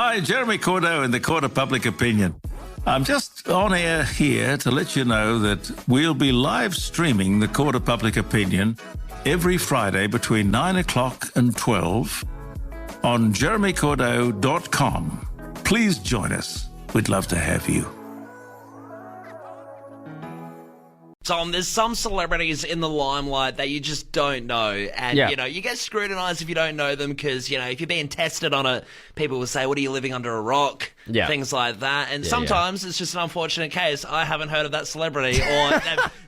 Hi, Jeremy Cordeaux in the Court of Public Opinion. I'm just on air here to let you know that we'll be live streaming the Court of Public Opinion every Friday between 9 o'clock and 12 on jeremycordeaux.com. Please join us. We'd love to have you. Tom, there's some celebrities in the limelight that you just don't know. And, you know, you get scrutinized if you don't know them because, you know, if you're being tested on it, people will say, what are you living under a rock? Yeah. Things like that. And sometimes it's just an unfortunate case. I haven't heard of that celebrity or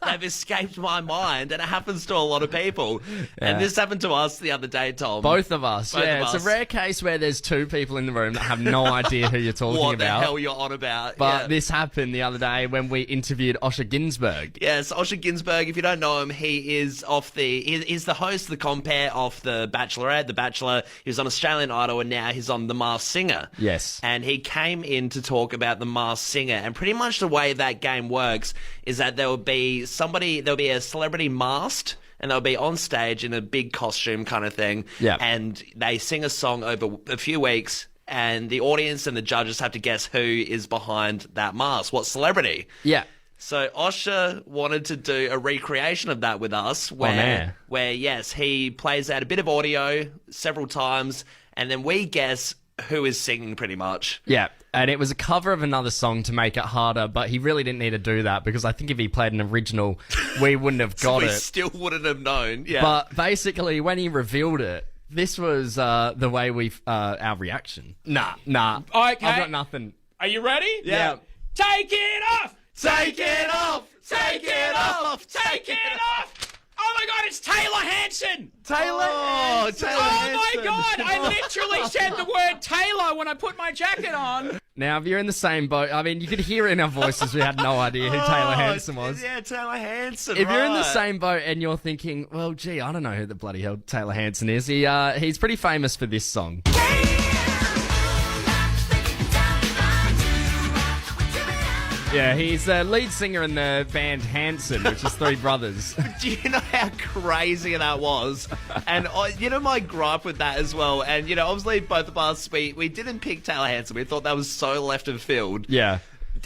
they've escaped my mind. And it happens to a lot of people. And this happened to us the other day, Tom. Both of us. Both of It's us. a rare case where there's two people in the room that have no idea who you're talking What about. the hell you're on about. But this happened the other day when we interviewed Osher Günsberg. Yes, Osher Günsberg, if you don't know him, he is he's the host, the compere of The Bachelorette, The Bachelor. He was on Australian Idol and now he's on The Masked Singer. Yes. And he came in to talk about The Masked Singer. And pretty much the way that game works is that there'll be a celebrity masked and they'll be on stage in a big costume kind of thing. Yeah. And they sing a song over a few weeks and the audience and the judges have to guess who is behind that mask, what celebrity. Yeah. So Osher wanted to do a recreation of that with us where yes, he plays out a bit of audio several times and then we guess who is singing pretty much. Yeah, and it was a cover of another song to make it harder, but he really didn't need to do that because I think if he played an original, we wouldn't have got we it. still wouldn't have known, yeah. But basically, when he revealed it, this was the way our reaction. Nah. Okay. I've got nothing. Are you ready? Yeah. Take it off! Take it off! Take it off! Take it off! Oh my God, it's Taylor Hanson! Taylor Hanson. Oh my God, I literally said the word Taylor when I put my jacket on. Now, if you're in the same boat, I mean, you could hear it in our voices. We had no idea who Taylor Hanson was. Yeah, Taylor Hanson. If you're in the same boat and you're thinking, well, gee, I don't know who the bloody hell Taylor Hanson is. He's pretty famous for this song. Yeah, he's the lead singer in the band Hanson, which is three brothers. Do you know how crazy that was? And you know my gripe with that as well. And you know, obviously both of us we didn't pick Taylor Hanson. We thought that was so left of field. Yeah.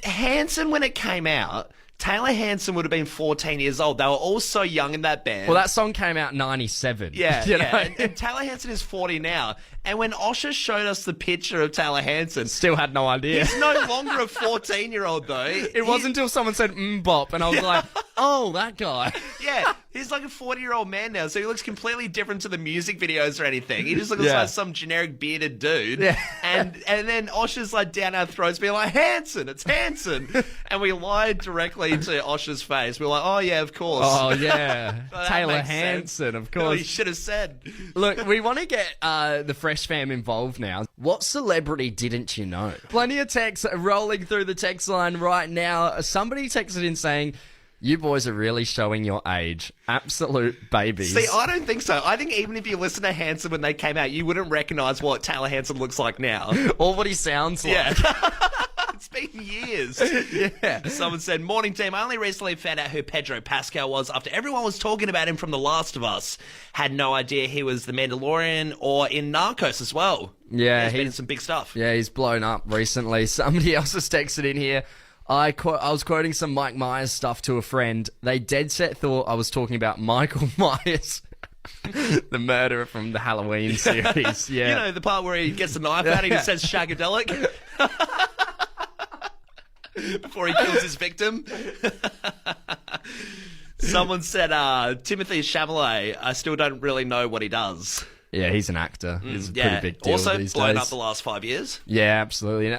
Hanson, when it came out, Taylor Hanson would have been 14 years old. They were all so young in that band. Well, that song came out in 97. Yeah, you know? And Taylor Hanson is 40 now. And when Osher showed us the picture of Taylor Hanson, Still had no idea. he's no longer a 14-year-old though. It wasn't until someone said bop, and I was like, oh, that guy. Yeah, he's like a 40-year-old man now, so he looks completely different to the music videos or anything. He just looks like some generic bearded dude. Yeah. And then Osher's like down our throats being like, Hanson, it's Hanson. And we lied directly to Osher's face. We were like, oh yeah, of course. Oh, yeah. That Taylor makes sense. Hanson, of Well, course. he should have said. Look, we want to get the Fresh fam involved now. What celebrity didn't you know? Plenty of texts rolling through the text line right now. Somebody texted in saying, you boys are really showing your age. Absolute babies. See, I don't think so. I think even if you listen to Hanson when they came out, you wouldn't recognise what Taylor Hanson looks like now. Or what he sounds like. Yeah. It's been years. Yeah. Someone said, morning team, I only recently found out who Pedro Pascal was after everyone was talking about him from The Last of Us. Had no idea he was the Mandalorian or in Narcos as well. Yeah, he's been in some big stuff. Yeah, he's blown up recently. Somebody else has texted in here. I was quoting some Mike Myers stuff to a friend. They dead set thought I was talking about Michael Myers. The murderer from the Halloween series. Yeah. You know, the part where he gets the knife out and he says shagadelic before he kills his victim. Someone said, Timothy Chalamet, I still don't really know what he does. Yeah, he's an actor. He's a pretty big deal Also these blown days. up the last 5 years. Yeah, absolutely.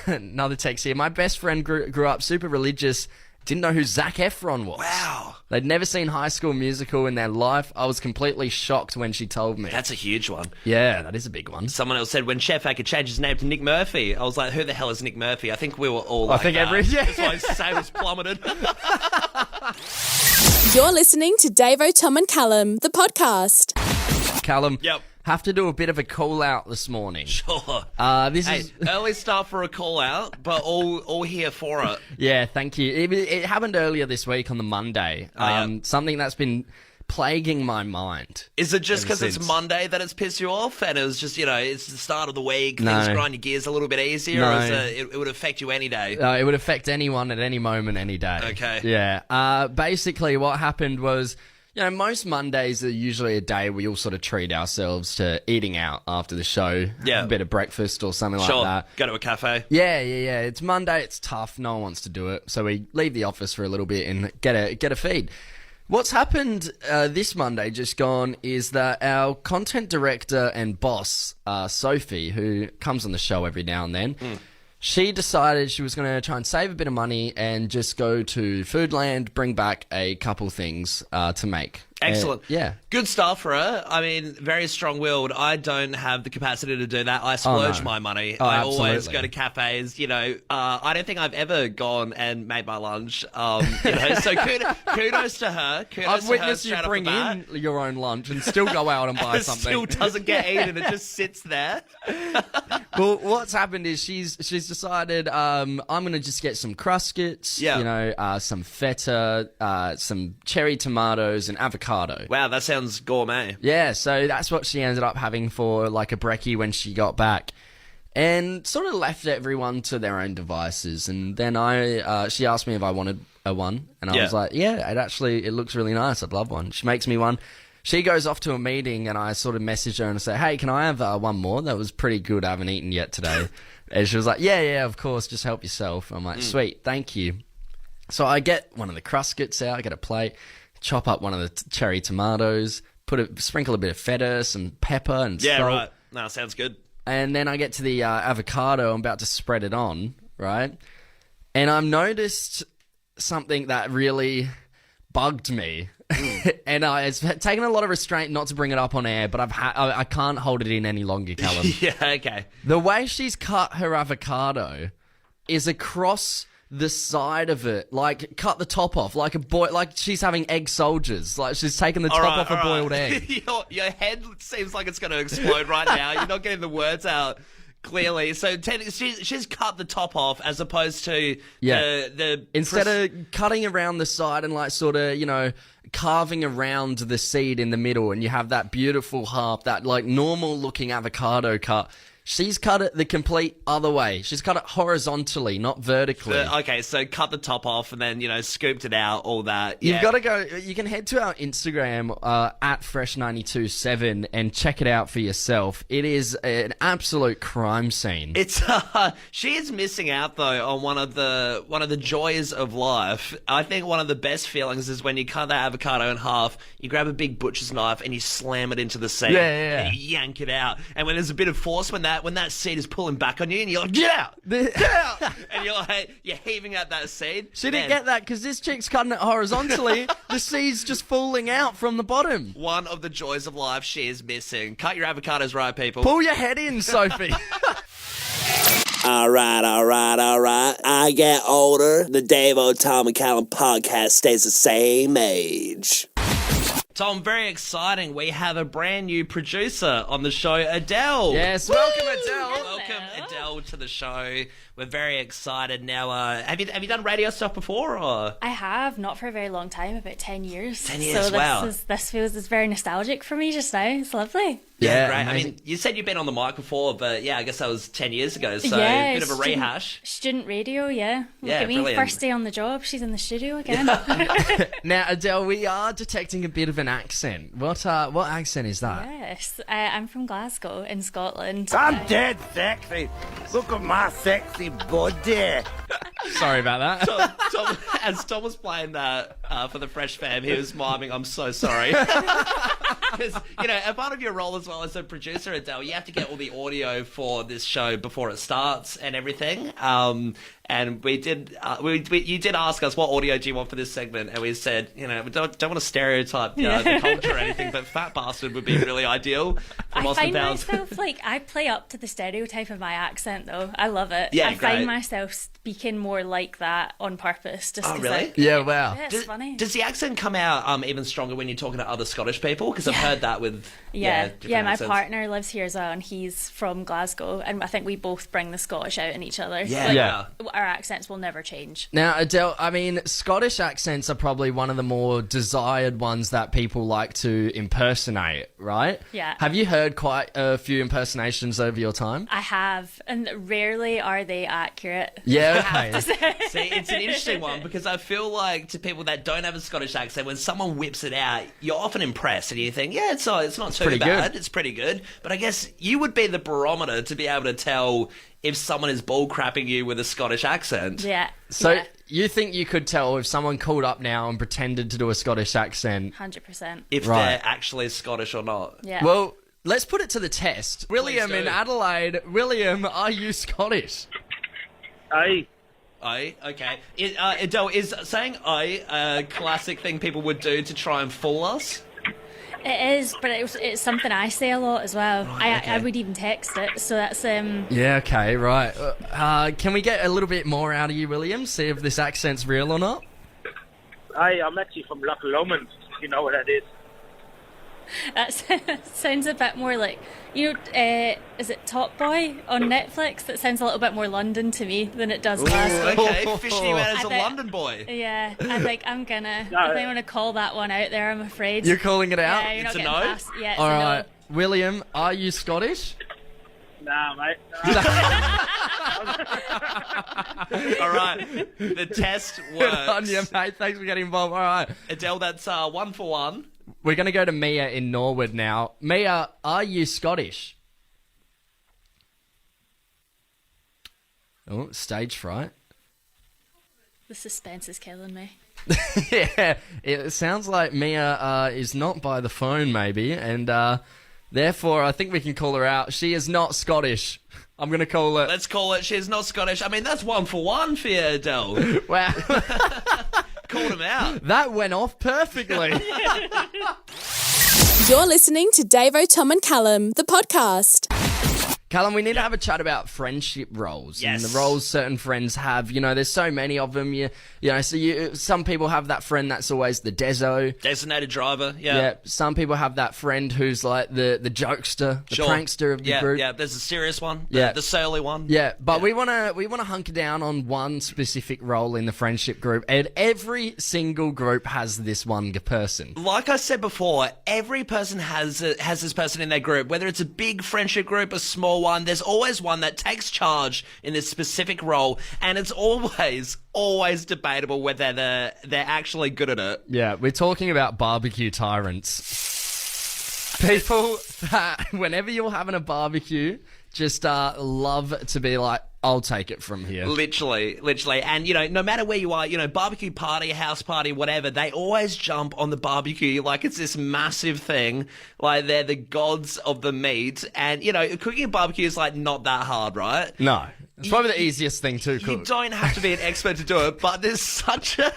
Another text here. My best friend grew up super religious, didn't know who Zac Efron was. Wow. They'd never seen High School Musical in their life. I was completely shocked when she told me. That's a huge one. Yeah, that is a big one. Someone else said when Chef could change his name to Nick Murphy. I was like, who the hell is Nick Murphy? I think we were all like that. That's why his sales plummeted. You're listening to Davo, Tom and Callum, the podcast. Callum, Yep. have to do a bit of a call out this morning. Sure. This Hey, is early start for a call out, but all here for it. yeah, thank you. It happened earlier this week on the Monday. Yeah. Something that's been plaguing my mind. Is it just because it's since. Monday that it's pissed you off, and it was just, it's the start of the week, No. things grind your gears a little bit easier, No. or is it would affect you any day? It would affect anyone at any moment, any day. Okay. Yeah. Basically, what happened was, most Mondays are usually a day we all sort of treat ourselves to eating out after the show. Yeah. A bit of breakfast or something Sure. like that. Go to a cafe. Yeah. It's Monday. It's tough. No one wants to do it. So we leave the office for a little bit and get a feed. What's happened this Monday, just gone, is that our content director and boss, Sophie, who comes on the show every now and then, she decided she was going to try and save a bit of money and just go to Foodland, bring back a couple things to make. Excellent. Yeah. Good stuff for her. I mean, very strong-willed. I don't have the capacity to do that. I splurge my money. I always absolutely. go to cafes. I don't think I've ever gone and made my lunch. So kudos to her. Kudos I've to witnessed her you straight off bring the bat. in your own lunch and still go out and buy It something. still doesn't get eaten. It just sits there. Well, what's happened is she's decided I'm going to just get some Cruskets, some feta, some cherry tomatoes and avocado. Wow, that sounds gourmet. Yeah, so that's what she ended up having for like a brekkie when she got back. And sort of left everyone to their own devices. And then she asked me if I wanted one. And I was like, yeah, it looks really nice. I'd love one. She makes me one. She goes off to a meeting and I sort of message her and say, hey, can I have one more? That was pretty good. I haven't eaten yet today. And she was like, yeah, of course. Just help yourself. I'm like, sweet, thank you. So I get one of the Cruskets out. I get a plate, chop up one of the cherry tomatoes, sprinkle a bit of feta, some pepper and salt. Yeah, right. No, sounds good. And then I get to the avocado. I'm about to spread it on, right? And I've noticed something that really bugged me. And it's taken a lot of restraint not to bring it up on air, but I can't hold it in any longer, Callum. Yeah, okay. The way she's cut her avocado is across the side of it, like cut the top off, like she's having egg soldiers, like she's taken the top off a boiled egg. Your head seems like it's going to explode right now. You're not getting the words out clearly. So she's cut the top off as opposed to the instead of cutting around the side and like sort of carving around the seed in the middle, and you have that beautiful half, that like normal looking avocado cut. She's cut it the complete other way. She's cut it horizontally, not vertically. Okay, so cut the top off and then, scooped it out, all that. Yeah. You've got to go. You can head to our Instagram at Fresh927 and check it out for yourself. It is an absolute crime scene. It's she is missing out though on one of the joys of life. I think one of the best feelings is when you cut that avocado in half, you grab a big butcher's knife and you slam it into the seed. Yeah. And you yank it out. And when there's a bit of force, when that seed is pulling back on you, and you're like, get out, and you're heaving out that seed. She didn't get that because this chick's cutting it horizontally. The seed's just falling out from the bottom. One of the joys of life she is missing. Cut your avocados right, people. Pull your head in, Sophie. All right. I get older. The Davo, Tom, and Callum podcast stays the same age. Tom, very exciting. We have a brand new producer on the show, Adele. Yes, welcome, Adele. Welcome, Adele, to the show. We're very excited now. Have you done radio stuff before? Or? I have, not for a very long time, about 10 years. 10 years, so wow. This feels very nostalgic for me just now. It's lovely. Yeah, great. amazing. I mean, you said you've been on the mic before, but yeah, I guess that was 10 years ago, so yeah, a bit of a rehash. Student radio, yeah. Look Yeah, at me, brilliant. first day on the job, she's in the studio again. Now, Adele, we are detecting a bit of an accent. What accent is that? Yes, I'm from Glasgow in Scotland. I'm dead sexy. Look at my sexy body. Sorry about that. Tom, as Tom was playing that for the Fresh fam, he was miming, I'm so sorry. Because, a part of your role as well as a producer, Adele, you have to get all the audio for this show before it starts and everything. And we did, you did ask us, what audio do you want for this segment? And we said, we don't want to stereotype the culture or anything, but Fat Bastard would be really ideal from I Austin find Downs. myself, I play up to the stereotype of my accent, though. I love it. Yeah, I find great. myself speaking more like that on purpose. Just Oh, 'cause really? Yeah, wow. Yeah, it's Does funny. Does the accent come out even stronger when you're talking to other Scottish people? Because I've heard that with different my accents. partner lives here as well, and he's from Glasgow, and I think we both bring the Scottish out in each other. Yeah. Our accents will never change. Now, Adele, I mean, Scottish accents are probably one of the more desired ones that people like to impersonate, right? Yeah. Have you heard quite a few impersonations over your time? I have, and rarely are they accurate. Yeah, I have to say. See, it's an interesting one because I feel like to people that don't have a Scottish accent, when someone whips it out, you're often impressed and you think, yeah, it's not too pretty bad. good. It's pretty good. But I guess you would be the barometer to be able to tell if someone is bullcrapping you with a Scottish accent. Yeah. So you think you could tell if someone called up now and pretended to do a Scottish accent? 100%. If Right. they're actually Scottish or not. Yeah. Well, let's put it to the test. William do. in Adelaide. William, are you Scottish? Aye. Aye, okay. Adele, is saying aye a classic thing people would do to try and fool us? It is, but it's something I say a lot as well. Right, okay. I would even text it, so that's Yeah, okay, right. Can we get a little bit more out of you, William? See if this accent's real or not? Aye, I'm actually from Loch Lomond, if you know what that is. that sounds a bit more like, is it Top Boy on Netflix? That sounds a little bit more London to me than it does Glasgow. Okay, fishing you out as a I bet- London boy. Yeah, I think I'm gonna. I think I'm gonna call that one out there. I'm afraid. You're calling it out? Yeah, you're It's not a getting no? past. Yeah, it's All a right. no. William, are you Scottish? Nah, mate. All right, the test Good on works. you, mate. Thanks for getting involved. All right. Adele, that's 1 for 1. We're going to go to Mia in Norwood now. Mia, are you Scottish? Oh, stage fright. The suspense is killing me. Yeah, it sounds like Mia is not by the phone, maybe, and therefore I think we can call her out. She is not Scottish. I'm going to call it. Let's call it she's not Scottish. I mean, that's 1 for 1 for you, Adele. Wow, Called him out. that went off perfectly. You're listening to Davo, Tom and Callum, the podcast. Callum, we need to have a chat about friendship roles and Yes. the roles certain friends have. You know, there's so many of them. Some people have that friend that's always the deso. Designated driver, yeah. Yeah, some people have that friend who's like the jokester, the Sure. prankster of the group. Yeah, there's a serious one, Yeah. the surly one. Yeah, but we wanna hunker down on one specific role in the friendship group, and every single group has this one person. Like I said before, every person has this person in their group. Whether it's a big friendship group, a small one, there's always one that takes charge in this specific role, and it's always debatable whether they're actually good at it. Yeah, we're talking about BBQ Tyrants. People that, whenever you're having a barbecue, just love to be like, I'll take it from here. Literally. And, no matter where you are, barbecue party, house party, whatever, they always jump on the barbecue like it's this massive thing. Like, they're the gods of the meat. And, cooking a barbecue is, like, not that hard, right? No, it's probably the easiest thing to You cook. don't have to be an expert to do it, but there's such a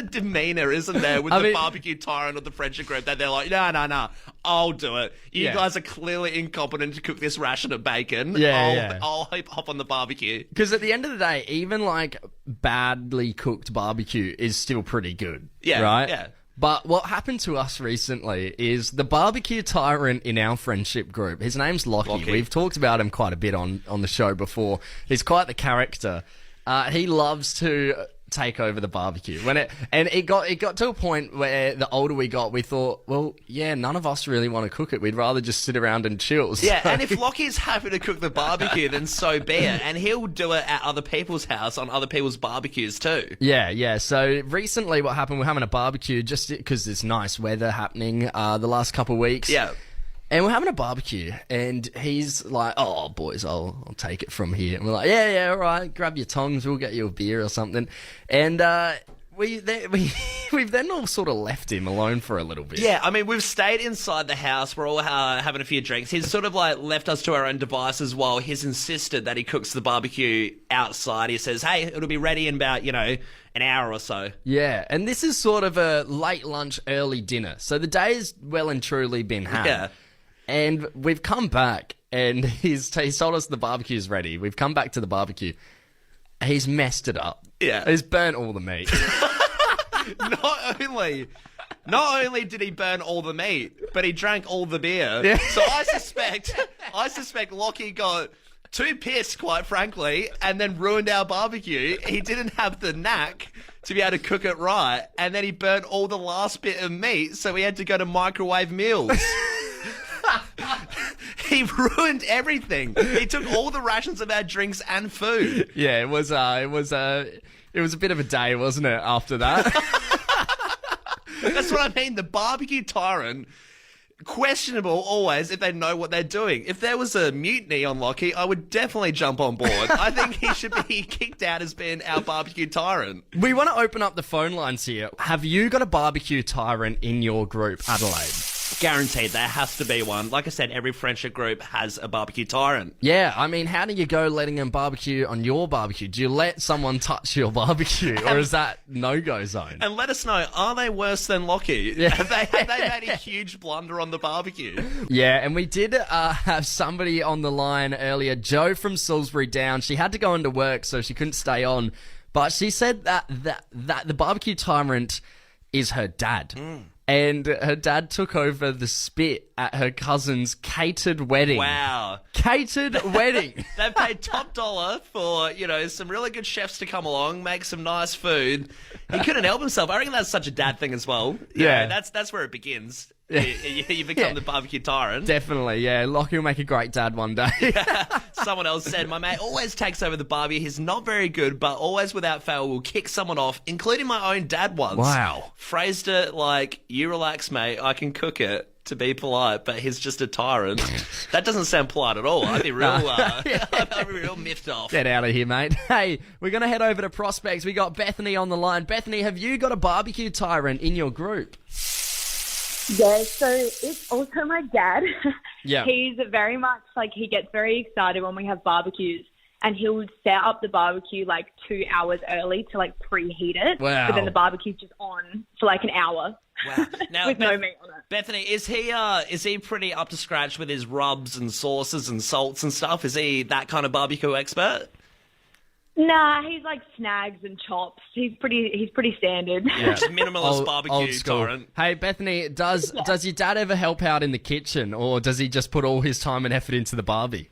demeanor, isn't there, with the barbecue tyrant of the friendship group that they're like, no, I'll do it. You Yeah. guys are clearly incompetent to cook this ration of bacon. Yeah. I'll hop on the barbecue. Because at the end of the day, even like badly cooked barbecue is still pretty good. Yeah, Right? yeah. But what happened to us recently is the barbecue tyrant in our friendship group. His name's Lockie. We've talked about him quite a bit on the show before. He's quite the character. He loves to take over the barbecue. It got to a point where the older we got, we thought, well, yeah, none of us really want to cook it. We'd rather just sit around and chill. Yeah, So- and if Lockie's happy to cook the barbecue, then so be it. And he'll do it at other people's house on other people's barbecues too. Yeah. So recently what happened, we're having a barbecue just because there's nice weather happening the last couple of weeks. Yeah. And we're having a barbecue, and he's like, oh, boys, I'll take it from here. And we're like, yeah, all right, grab your tongs, we'll get you a beer or something. And we've then all sort of left him alone for a little bit. Yeah, I mean, we've stayed inside the house. We're all having a few drinks. He's sort of like left us to our own devices while he's insisted that he cooks the barbecue outside. He says, hey, it'll be ready in about, an hour or so. Yeah, and this is sort of a late lunch, early dinner. So the day's well and truly been had. Yeah. And we've come back, and he's told us the barbecue's ready. We've come back to the barbecue. He's messed it up. Yeah. He's burnt all the meat. Not only did he burn all the meat, but he drank all the beer. Yeah. So I suspect Lockie got too pissed, quite frankly, and then ruined our barbecue. He didn't have the knack to be able to cook it right, and then he burnt all the last bit of meat, so we had to go to microwave meals. He ruined everything. He took all the rations of our drinks and food. Yeah, it was a bit of a day, wasn't it, after that? That's what I mean. The barbecue tyrant, questionable always if they know what they're doing. If there was a mutiny on Lockie, I would definitely jump on board. I think he should be kicked out as being our barbecue tyrant. We want to open up the phone lines here. Have you got a barbecue tyrant in your group, Adelaide? Guaranteed, there has to be one. Like I said, every friendship group has a barbecue tyrant. Yeah, I mean, how do you go letting them barbecue on your barbecue? Do you let someone touch your barbecue, or is that no-go zone? And let us know, are they worse than Lockie? Yeah. Have they made a huge blunder on the barbecue? Yeah, and we did have somebody on the line earlier, Jo from Salisbury Downs. She had to go into work, so she couldn't stay on. But she said that the barbecue tyrant is her dad. And her dad took over the spit at her cousin's catered wedding. Wow. Catered wedding. They've paid top dollar for, some really good chefs to come along, make some nice food. He couldn't help himself. I reckon that's such a dad thing as well. Yeah. That's where it begins. You become the barbecue tyrant. Definitely, yeah. Lockie will make a great dad one day. Someone else said, my mate always takes over the barbie. He's not very good, but always without fail will kick someone off, including my own dad once. Wow. Phrased it like, you relax, mate, I can cook it, to be polite, but he's just a tyrant. That doesn't sound polite at all. I'd be real, I'd be real miffed off. Get out of here, mate. Hey, we're going to head over to Prospects. We got Bethany on the line. Bethany, have you got a barbecue tyrant in your group? Yeah, so it's also my dad. Yeah. He's very much he gets very excited when we have barbecues, and he'll set up the barbecue 2 hours early to preheat it. Wow. But then the barbecue's just on for an hour. Wow. Now, with no meat on it. Bethany, is he pretty up to scratch with his rubs and sauces and salts and stuff? Is he that kind of barbecue expert? Nah, he's snags and chops. He's pretty standard. Yeah. Just minimalist barbecue old school. tyrant. Hey, Bethany, does your dad ever help out in the kitchen, or does he just put all his time and effort into the barbie?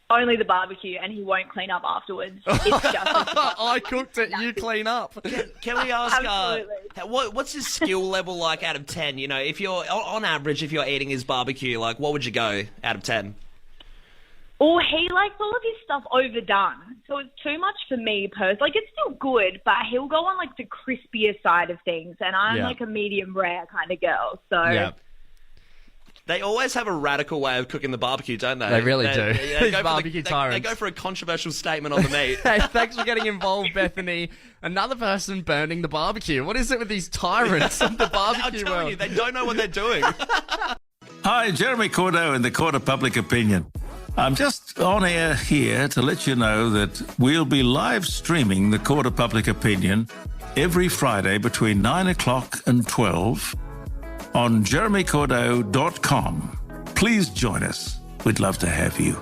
Only the barbecue, and he won't clean up afterwards. It's just I cooked it, you clean up. Can we ask, Absolutely. what's his skill level like out of 10? If you're, on average, if you're eating his barbecue, what would you go out of 10? Oh, he likes all of his stuff overdone. So it's too much for me personally. It's still good, but he'll go on the crispier side of things. And I'm a medium rare kind of girl. So Yeah. They always have a radical way of cooking the barbecue, don't they? They really do. They go Barbecue tyrants. They go for a controversial statement on the meat. Hey, thanks for getting involved, Bethany. Another person burning the barbecue. What is it with these tyrants in the barbecue I'm telling world? you, they don't know what they're doing. Hi, Jeremy Cordeaux in the Court of Public Opinion. I'm just on air here to let you know that we'll be live streaming the Court of Public Opinion every Friday between 9 o'clock and 12 on jeremycordeaux.com. Please join us. We'd love to have you.